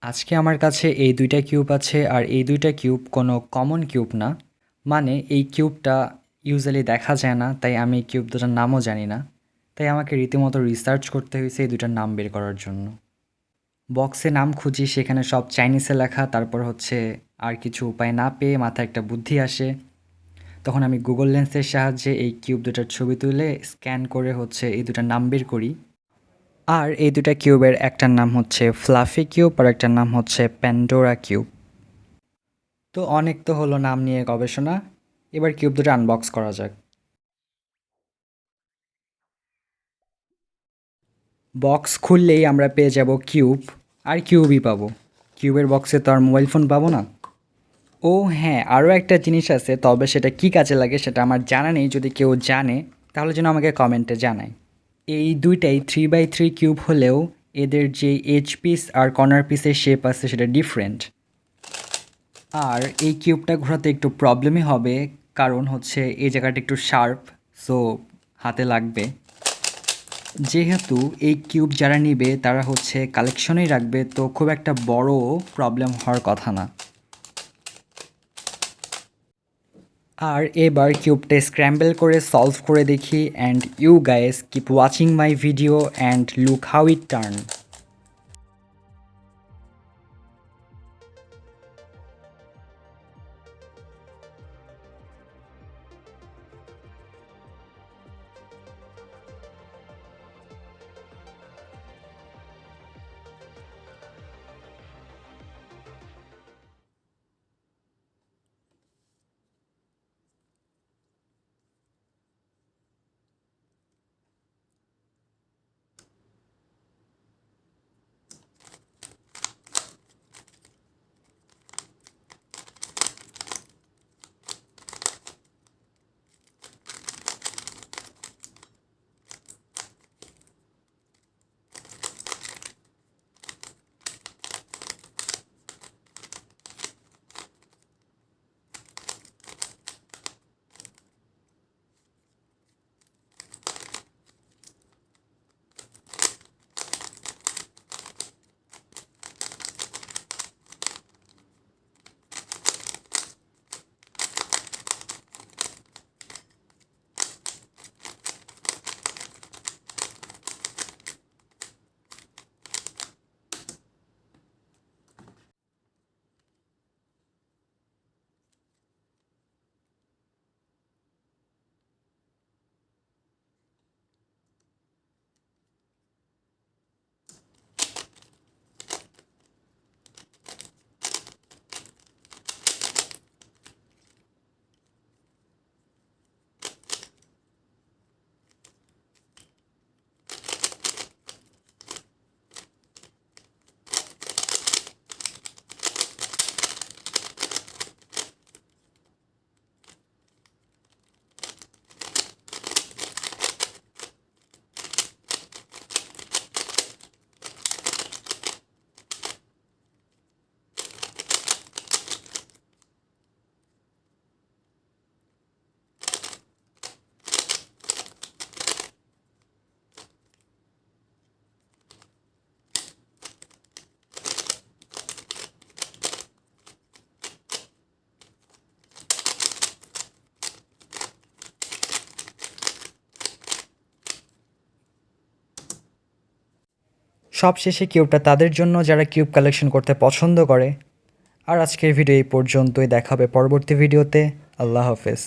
আজকে আমার কাছে এই ২টা কিউব আছে আর এই ২টা কিউব কোনো কমন কিউব না। মানে এই কিউবটা ইউজুয়ালি দেখা যায় না, তাই আমি এই কিউব দুটার নামও জানি না। তাই আমাকে রীতিমতো রিসার্চ করতে হয়েছে এই ২টার নাম বের করার জন্য। বক্সে নাম খুঁজি, সেখানে সব চাইনিজে লেখা, তারপর হচ্ছে আর কিছু উপায় না পেয়ে মাথায় একটা বুদ্ধি আসে। তখন আমি গুগল লেন্সের সাহায্যে এই কিউব দুটার ছবি তুলে স্ক্যান করে হচ্ছে এই ২টার নাম বের করি। আর এই ২টা কিউবের একটার নাম হচ্ছে ফ্লাফি কিউব আর একটার নাম হচ্ছে প্যান্ডোরা কিউব। তো অনেক তো হলো নাম নিয়ে গবেষণা, এবার কিউব দুটো আনবক্স করা যাক। বক্স খুললেই আমরা পেয়ে যাব কিউব, আর কিউবই পাবো। কিউবের বক্সে তো আর মোবাইল ফোন পাবো না। ও হ্যাঁ, আরও একটা জিনিস আছে, তবে সেটা কী কাজে লাগে সেটা আমার জানা নেই। যদি কেউ জানে তাহলে যেন আমাকে কমেন্টে জানায়। এই দুইটাই 3x3 কিউব হলেও এদের যে এজ পিস আর কর্নার পিসের শেপ আছে সেটা ডিফারেন্ট। আর এই কিউবটা ঘোরাতে একটু প্রবলেমই হবে, কারণ হচ্ছে এই জায়গাটা একটু শার্প, সো হাতে লাগবে। যেহেতু এই কিউব যারা নিবে তারা হচ্ছে কালেকশনেই রাখবে, তো খুব একটা বড় প্রবলেম হওয়ার কথা না। আর এবার কিউবটা স্ক্র্যাম্বল করে সলভ করে দেখি, and you guys keep watching my video and look how it turn. সবশেষে কিউবটা তাদের জন্য যারা কিউব কালেকশন করতে পছন্দ করে। আর আজকের ভিডিও এই পর্যন্তই, দেখা হবে পরবর্তী ভিডিওতে। আল্লাহ হাফেজ।